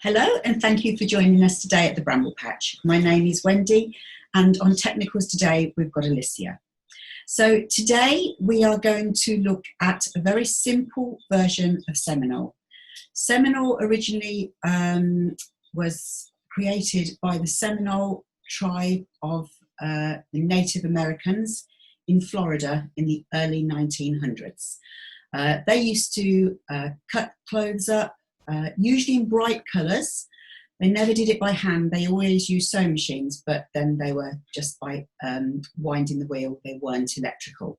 Hello, and thank you for joining us today at the Bramble Patch. My name is Wendy, and on Technicals today, we've got Alicia. So today we are going to look at a very simple version of Seminole. Seminole originally was created by the Seminole tribe of the Native Americans in Florida in the early 1900s. They used to cut clothes up, usually in bright colours. They never did it by hand. They always used sewing machines, but then they were just by winding the wheel. They weren't electrical.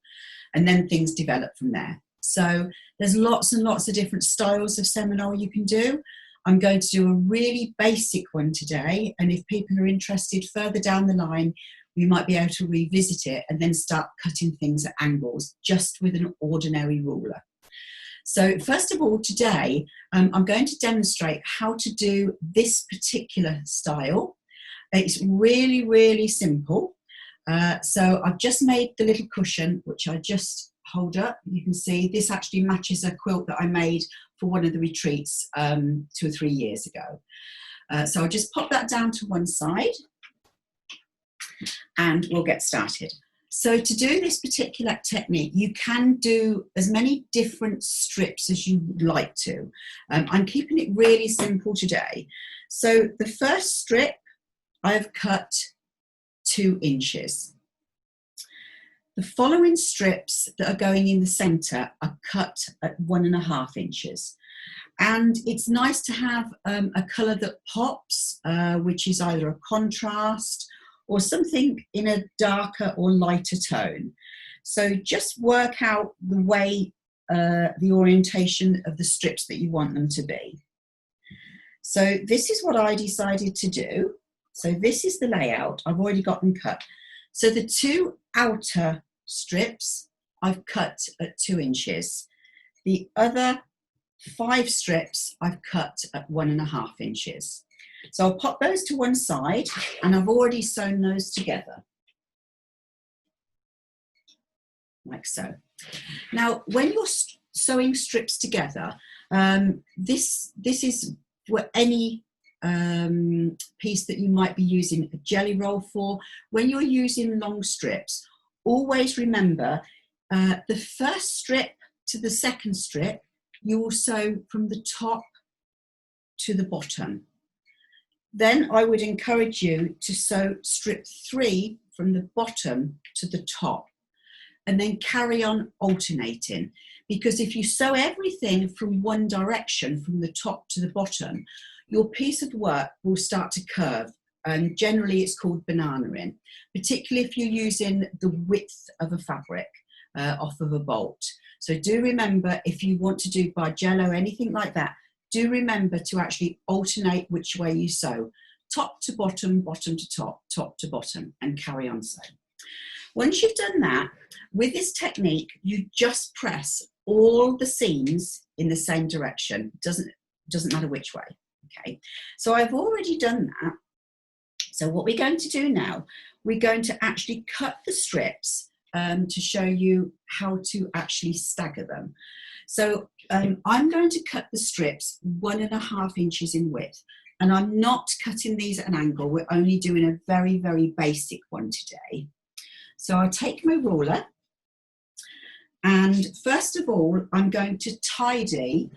And then things developed from there. So there's lots and lots of different styles of Seminole you can do. I'm going to do a really basic one today. And if people are interested further down the line, we might be able to revisit it and then start cutting things at angles just with an ordinary ruler. So first of all, today, I'm going to demonstrate how to do this particular style. It's really, really simple. So I've just made the little cushion, which I just hold up. You can see this actually matches a quilt that I made for one of the retreats 2 or 3 years ago. So I'll just pop that down to one side and we'll get started. So to do this particular technique, you can do as many different strips as you would like to. I'm keeping it really simple today. So the first strip, I've cut 2 inches. The following strips that are going in the centre are cut at 1.5 inches. And it's nice to have a colour that pops, which is either a contrast or something in a darker or lighter tone. So just work out the way, the orientation of the strips that you want them to be. So this is what I decided to do. So this is the layout. I've already got them cut. So the 2 outer strips I've cut at 2 inches. The other 5 strips I've cut at 1.5 inches. So I'll pop those to one side and I've already sewn those together. Like so. Now, when you're sewing strips together, this is for any piece that you might be using a jelly roll for. When you're using long strips, always remember the first strip to the second strip, you will sew from the top to the bottom. Then I would encourage you to sew strip 3 from the bottom to the top and then carry on alternating, because if you sew everything from one direction from the top to the bottom, your piece of work will start to curve, and generally it's called bananaing, particularly if you're using the width of a fabric off of a bolt. So do remember, if you want to do bargello, anything like that, do remember to actually alternate which way you sew. Top to bottom, bottom to top, top to bottom, and carry on sewing. Once you've done that, with this technique, you just press all the seams in the same direction. Doesn't matter which way, okay? So I've already done that. So what we're going to do now, we're going to actually cut the strips to show you how to actually stagger them. So I'm going to cut the strips 1.5 inches in width, and I'm not cutting these at an angle. We're only doing a very, very basic one today. So I'll take my ruler, and first of all, I'm going to tidy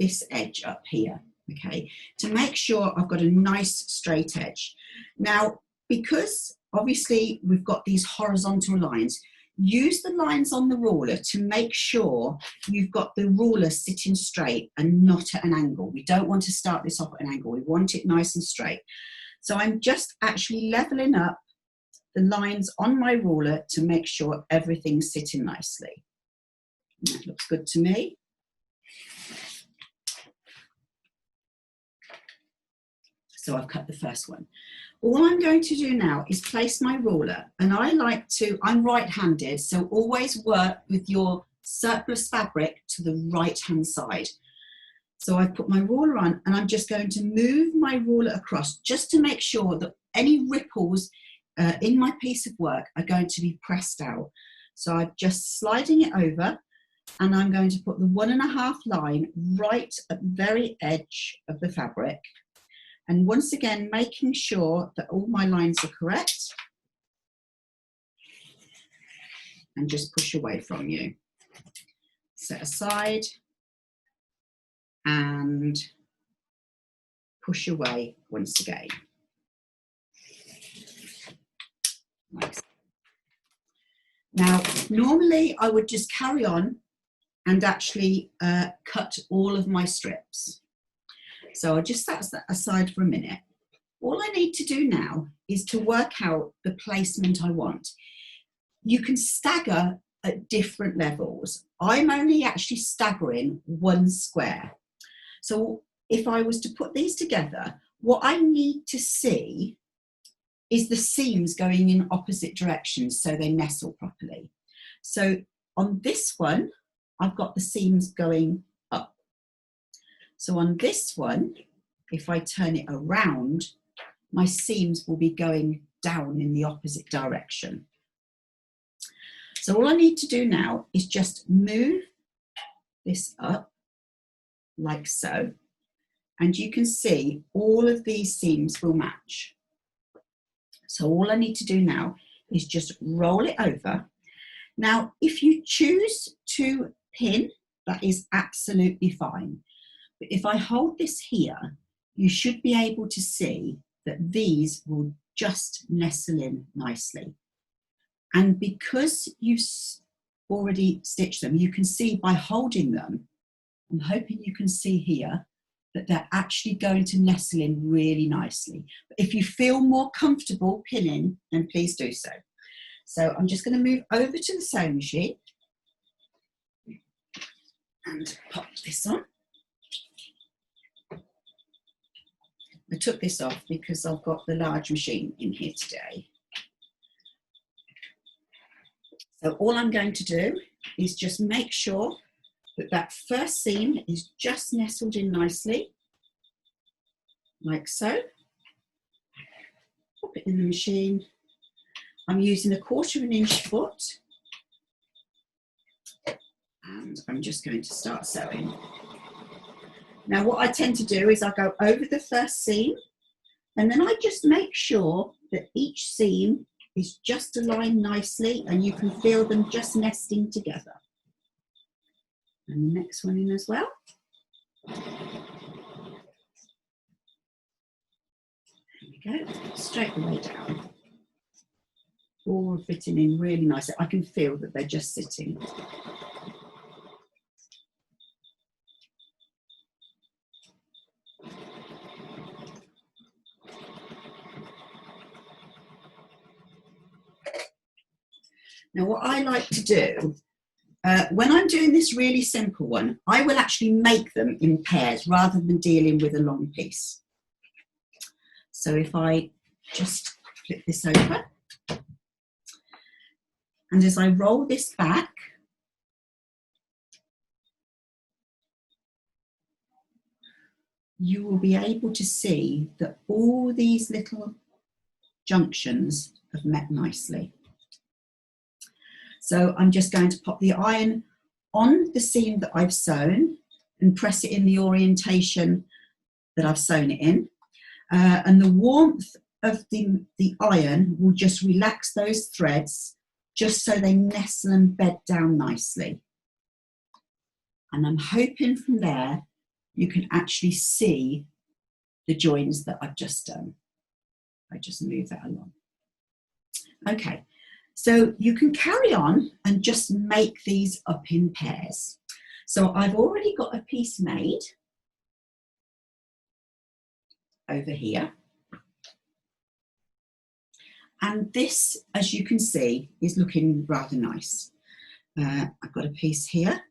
this edge up here, okay, to make sure I've got a nice straight edge. Now, because obviously we've got these horizontal lines, use the lines on the ruler to make sure you've got the ruler sitting straight and not at an angle. We don't want to start this off at an angle. We want it nice and straight. So I'm just actually leveling up the lines on my ruler to make sure everything's sitting nicely. And that looks good to me. So I've cut the first one. All I'm going to do now is place my ruler, and I'm right-handed, so always work with your surplus fabric to the right-hand side. So I've put my ruler on, and I'm just going to move my ruler across just to make sure that any ripples in my piece of work are going to be pressed out. So I'm just sliding it over and I'm going to put the 1.5 line right at the very edge of the fabric. And once again, making sure that all my lines are correct. And just push away from you. Set aside and push away once again. Now, normally I would just carry on and actually cut all of my strips. So I'll just set that aside for a minute. All I need to do now is to work out the placement I want. You can stagger at different levels. I'm only actually staggering 1 square. So if I was to put these together, what I need to see is the seams going in opposite directions so they nestle properly. So on this one, I've got the seams going up. So on this one, if I turn it around, my seams will be going down in the opposite direction. So all I need to do now is just move this up like so, and you can see all of these seams will match. So all I need to do now is just roll it over. Now, if you choose to pin, that is absolutely fine. But if I hold this here, you should be able to see that these will just nestle in nicely. And because you've already stitched them, you can see by holding them, I'm hoping you can see here, that they're actually going to nestle in really nicely. But if you feel more comfortable pinning, then please do so. So I'm just going to move over to the sewing machine and pop this on. I took this off because I've got the large machine in here today. So all I'm going to do is just make sure that that first seam is just nestled in nicely, like so. Pop it in the machine. I'm using 1/4 inch foot, and I'm just going to start sewing. Now what I tend to do is I go over the first seam, and then I just make sure that each seam is just aligned nicely, and you can feel them just nesting together. And the next one in as well. There we go, straight the way down. All fitting in really nicely. I can feel that they're just sitting. Now what I like to do, when I'm doing this really simple one, I will actually make them in pairs rather than dealing with a long piece. So if I just flip this over, and as I roll this back, you will be able to see that all these little junctions have met nicely. So I'm just going to pop the iron on the seam that I've sewn and press it in the orientation that I've sewn it in. And the warmth of the iron will just relax those threads just so they nestle and bed down nicely. And I'm hoping from there you can actually see the joins that I've just done. I just move that along. Okay. So you can carry on and just make these up in pairs. So I've already got a piece made over here. And this, as you can see, is looking rather nice. I've got a piece here.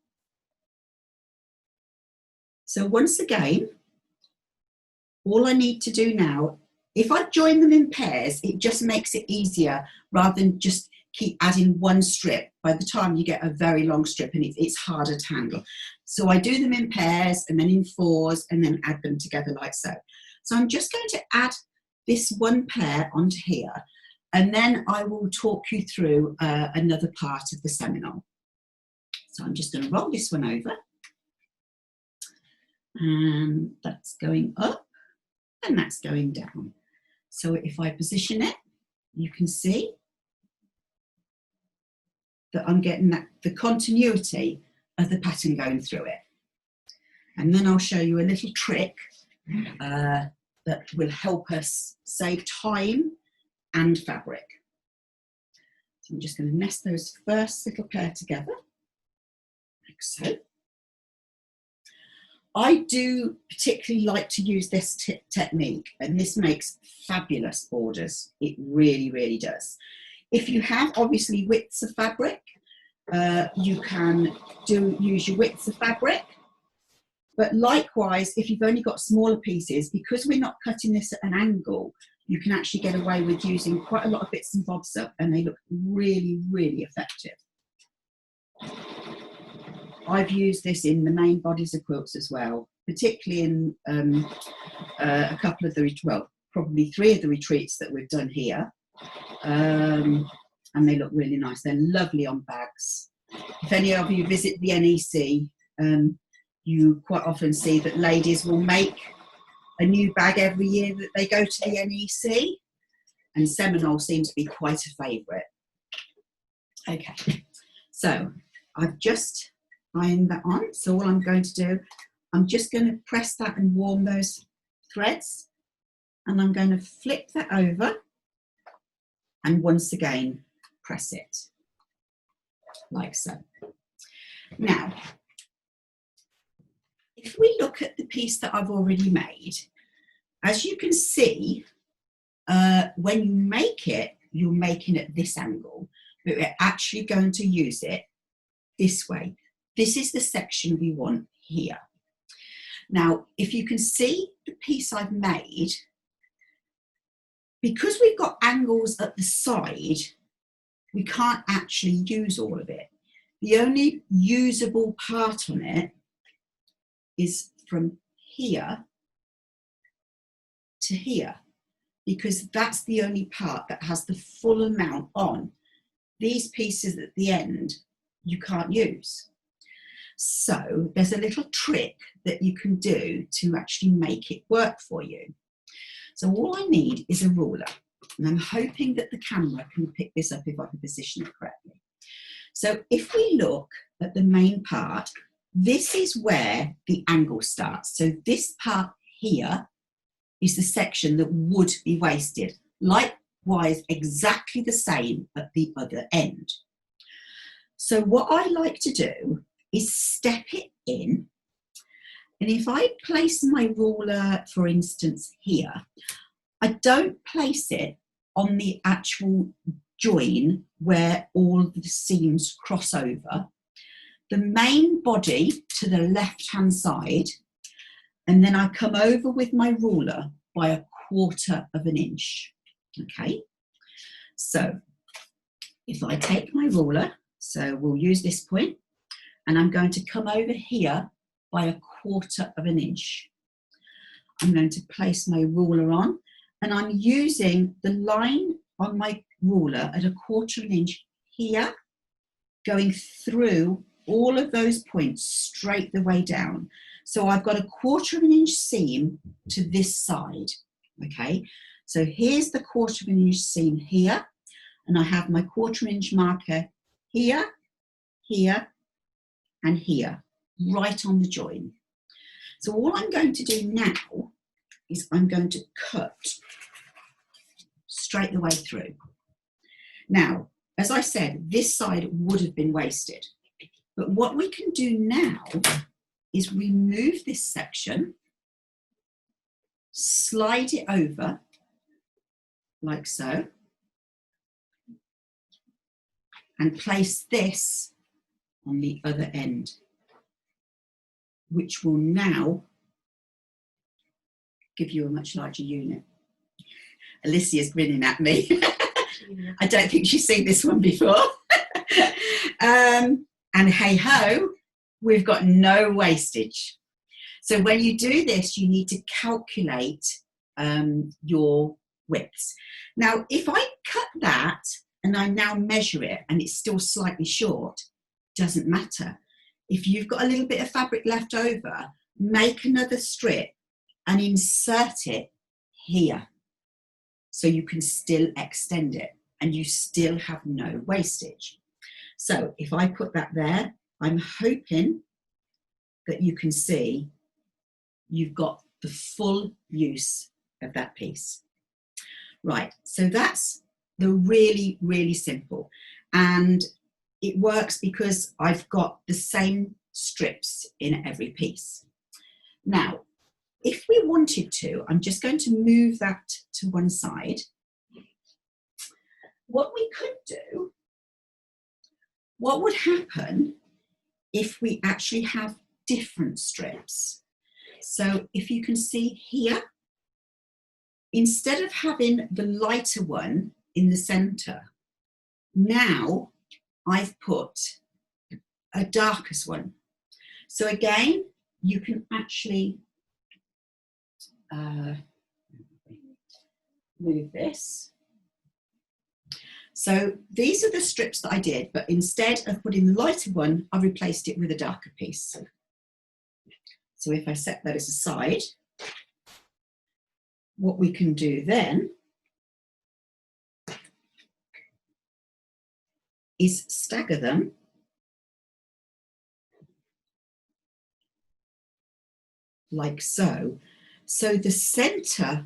So once again, all I need to do now, if I join them in pairs, it just makes it easier rather than just keep adding one strip. By the time you get a very long strip, and it's harder to handle. So I do them in pairs and then in fours and then add them together like so. So I'm just going to add this one pair onto here, and then I will talk you through another part of the Seminole. So I'm just going to roll this one over, and that's going up and that's going down. So if I position it, you can see that I'm getting the continuity of the pattern going through it. And then I'll show you a little trick that will help us save time and fabric. So I'm just going to nest those first little pair together, like so. I do particularly like to use this technique, and this makes fabulous borders. It really, really does. If you have obviously widths of fabric, you can use your widths of fabric. But likewise, if you've only got smaller pieces, because we're not cutting this at an angle, you can actually get away with using quite a lot of bits and bobs up, and they look really, really effective. I've used this in the main bodies of quilts as well, particularly in a couple of the, well, probably 3 of the retreats that we've done here. And they look really nice. They're lovely on bags. If any of you visit the NEC, you quite often see that ladies will make a new bag every year that they go to the NEC, and Seminole seems to be quite a favourite. Okay, so I've just ironed that on. So all I'm going to do, I'm just going to press that and warm those threads, and I'm going to flip that over and once again press it like so. Now, if we look at the piece that I've already made, as you can see, when you make it, you're making it this angle, but we're actually going to use it this way. This is the section we want here. Now, if you can see the piece I've made, because we've got angles at the side, we can't actually use all of it. The only usable part on it is from here to here, because that's the only part that has the full amount on. These pieces at the end, you can't use. So there's a little trick that you can do to actually make it work for you. So all I need is a ruler, and I'm hoping that the camera can pick this up if I can position it correctly. So if we look at the main part, this is where the angle starts. So this part here is the section that would be wasted. Likewise, exactly the same at the other end. So what I like to do is step it in. And if I place my ruler, for instance, here, I don't place it on the actual join where all the seams cross over. The main body to the left-hand side, and then I come over with my ruler by 1/4 of an inch. Okay, so if I take my ruler, so we'll use this point, and I'm going to come over here by 1/4 of an inch. I'm going to place my ruler on, and I'm using the line on my ruler at 1/4 of an inch here, going through all of those points straight the way down. So I've got 1/4 of an inch seam to this side. Okay, so here's the 1/4 of an inch seam here, and I have my 1/4 inch marker here, here, and here, right on the join. So all I'm going to do now is I'm going to cut straight the way through. Now, as I said, this side would have been wasted. But what we can do now is remove this section, slide it over like so, and place this on the other end, which will now give you a much larger unit. Alicia's grinning at me. I don't think she's seen this one before. And hey ho, we've got no wastage. So when you do this, you need to calculate your widths. Now, if I cut that and I now measure it and it's still slightly short, doesn't matter, if you've got a little bit of fabric left over, make another strip and insert it here so you can still extend it and you still have no wastage. So if I put that there, I'm hoping that you can see you've got the full use of that piece. Right, so that's the really, really simple. And it works because I've got the same strips in every piece. Now, if we wanted to, I'm just going to move that to one side. What we could do, what would happen if we actually have different strips? So if you can see here, instead of having the lighter one in the center, now I've put a darkest one. So again, you can actually move this. So these are the strips that I did, but instead of putting the lighter one, I replaced it with a darker piece. So if I set those aside, what we can do then is stagger them like so. So the center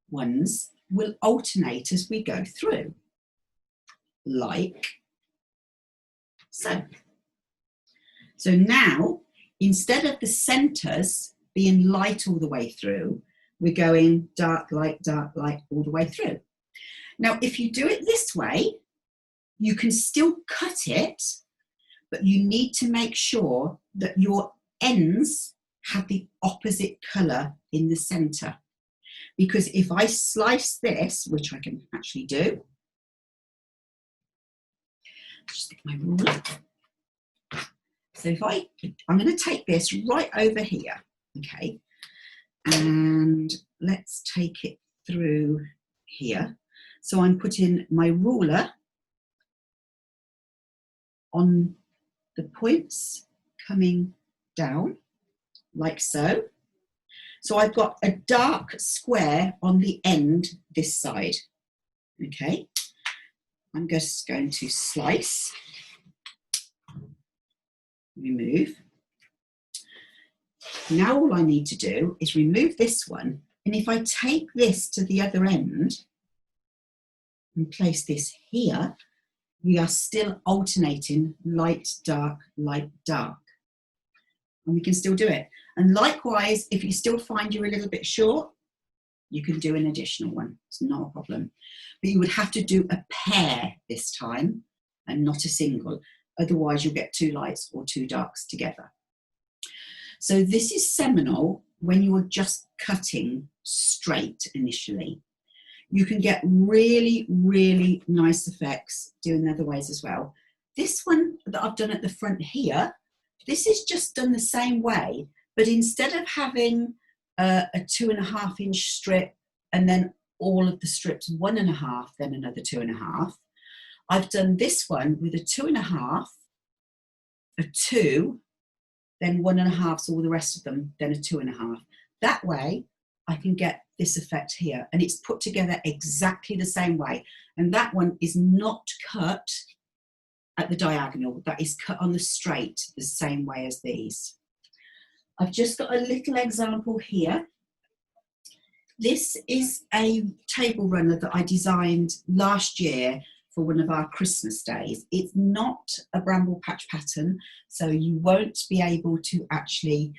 ones will alternate as we go through, like so. So now, instead of the centers being light all the way through, we're going dark, light, all the way through. Now, if you do it this way, you can still cut it, but you need to make sure that your ends have the opposite colour in the centre. Because if I slice this, which I can actually do, just get my ruler. So if I'm going to take this right over here, okay, and let's take it through here. So I'm putting my ruler on the points coming down like so. So I've got a dark square on the end this side. Okay, I'm just going to slice, remove. Now all I need to do is remove this one, and if I take this to the other end and place this here, we are still alternating light, dark, and we can still do it. And likewise, if you still find you're a little bit short, you can do an additional one. It's not a problem. But you would have to do a pair this time and not a single. Otherwise, you'll get two lights or two darks together. So this is Seminole when you're just cutting straight initially. You can get really, really nice effects doing other ways as well. This one that I've done at the front here, this is just done the same way, but instead of having a 2.5 inch strip and then all of the strips 1.5, then another 2.5, I've done this one with a 2.5, a 2, then 1.5, so all the rest of them, then a 2.5. That way I can get this effect here, and it's put together exactly the same way. And that one is not cut at the diagonal, that is cut on the straight the same way as these. I've just got a little example here. This is a table runner that I designed last year for one of our Christmas days. It's not a bramble patch pattern, so you won't be able to actually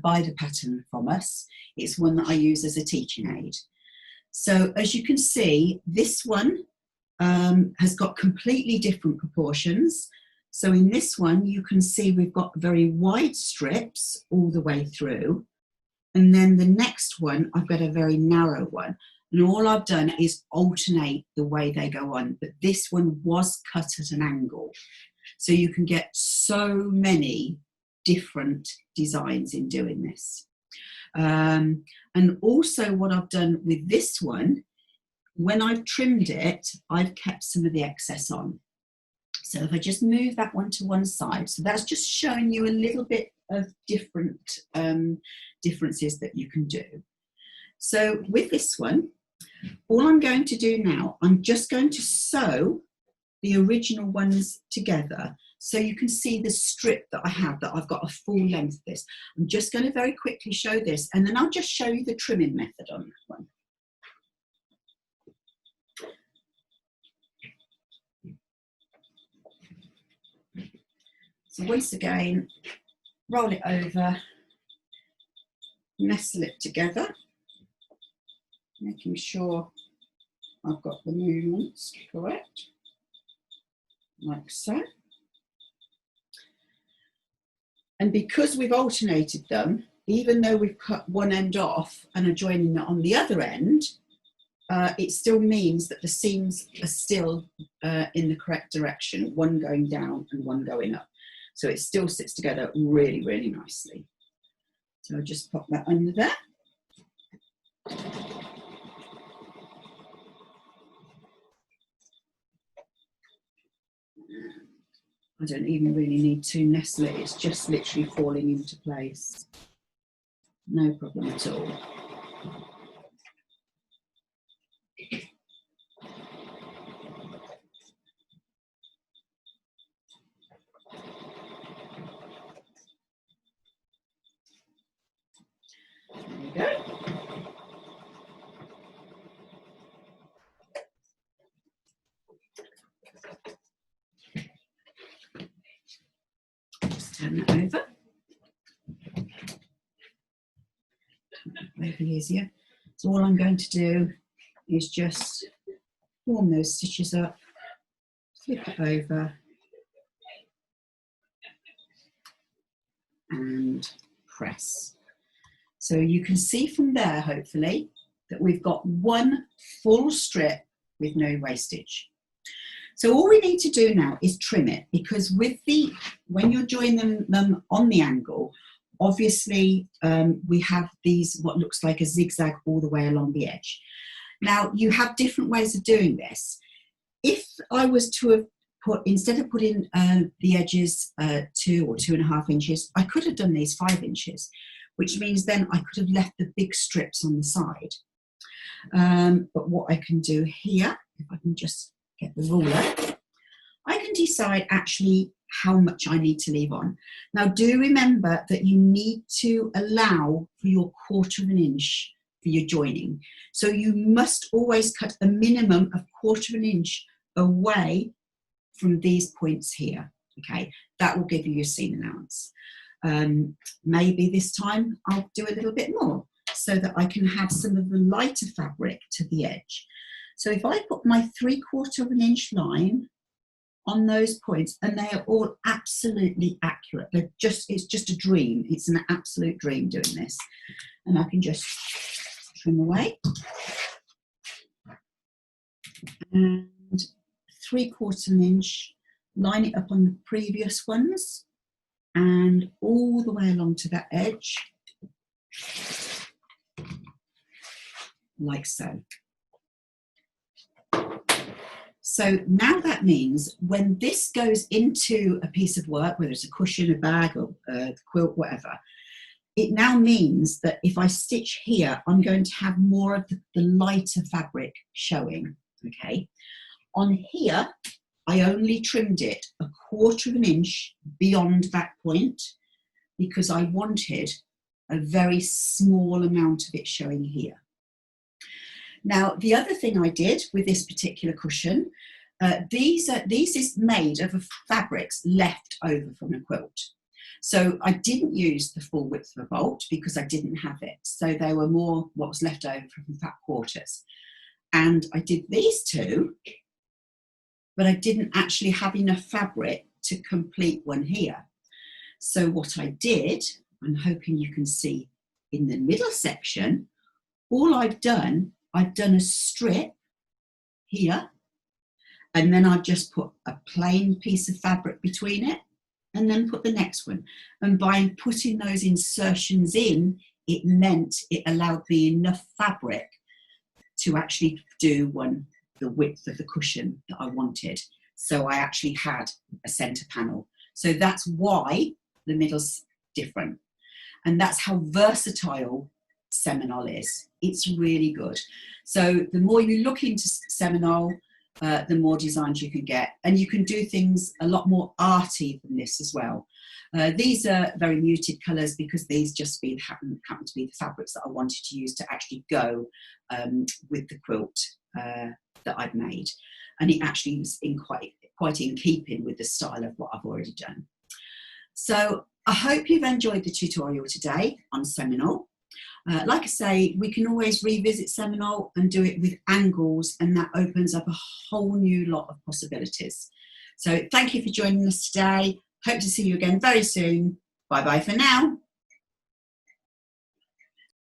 buy the pattern from us. It's one that I use as a teaching aid. So as you can see, this one has got completely different proportions. So in this one, you can see we've got very wide strips all the way through. And then the next one, I've got a very narrow one. And all I've done is alternate the way they go on. But this one was cut at an angle. So you can get so many different designs in doing this. And also what I've done with this one, when I've trimmed it, I've kept some of the excess on. So if I just move that one to one side, so that's just showing you a little bit of different differences that you can do. So with this one, all I'm going to do now, I'm just going to sew the original ones together so you can see the strip that I have, that I've got a full length of this. I'm just going to very quickly show this, and then I'll just show you the trimming method on that one. So once again, roll it over, nestle it together, making sure I've got the movements correct, like so. And because we've alternated them, even though we've cut one end off and are joining it on the other end, it still means that the seams are still in the correct direction, one going down and one going up. So it still sits together really, really nicely. So I'll just pop that under there. I don't even really need to nestle it, it's just literally falling into place. No problem at all. There we go. Just turn that over. Maybe easier. So all I'm going to do is just warm those stitches up, flip it over, and press. So you can see from there, hopefully, that we've got one full strip with no wastage. So all we need to do now is trim it, because with the, when you're joining them on the angle, obviously we have these, what looks like a zigzag all the way along the edge. Now you have different ways of doing this. If I was to have put, instead of putting the edges 2 or 2.5 inches, I could have done these 5 inches, which means then I could have left the big strips on the side. But what I can do here, if I can just get the ruler, I can decide actually how much I need to leave on. Now do remember that you need to allow for your 1/4 inch for your joining. So you must always cut a minimum of 1/4 inch away from these points here, okay? That will give you your seam allowance. Maybe this time I'll do a little bit more so that I can have some of the lighter fabric to the edge. So if I put my 3/4 inch line on those points, and they are all absolutely accurate. They're just, it's just a dream. It's an absolute dream doing this. And I can just trim away. And 3/4 inch, line it up on the previous ones, and all the way along to that edge, like so. So now that means when this goes into a piece of work, whether it's a cushion, a bag, or a quilt, whatever, it now means that if I stitch here, I'm going to have more of the lighter fabric showing, okay? On here, I only trimmed it 1/4 inch beyond that point because I wanted a very small amount of it showing here. Now, the other thing I did with this particular cushion, these is made of fabrics left over from a quilt. So I didn't use the full width of a bolt because I didn't have it. So they were more what was left over from fat quarters. And I did these two, but I didn't actually have enough fabric to complete one here. So what I did, I'm hoping you can see in the middle section, all I've done a strip here, and then I've just put a plain piece of fabric between it, and then put the next one. And by putting those insertions in, it meant it allowed me enough fabric to actually do the width of the cushion that I wanted. So I actually had a centre panel. So that's why the middle's different. And that's how versatile Seminole is. It's really good. So the more you look into Seminole, the more designs you can get. And you can do things a lot more arty than this as well. These are very muted colours because these just happen to be the fabrics that I wanted to use to actually go with the quilt that I'd made. And it actually was quite in keeping with the style of what I've already done. So I hope you've enjoyed the tutorial today on Seminole. Like I say, we can always revisit Seminole and do it with angles, and that opens up a whole new lot of possibilities. So thank you for joining us today. Hope to see you again very soon. Bye bye for now.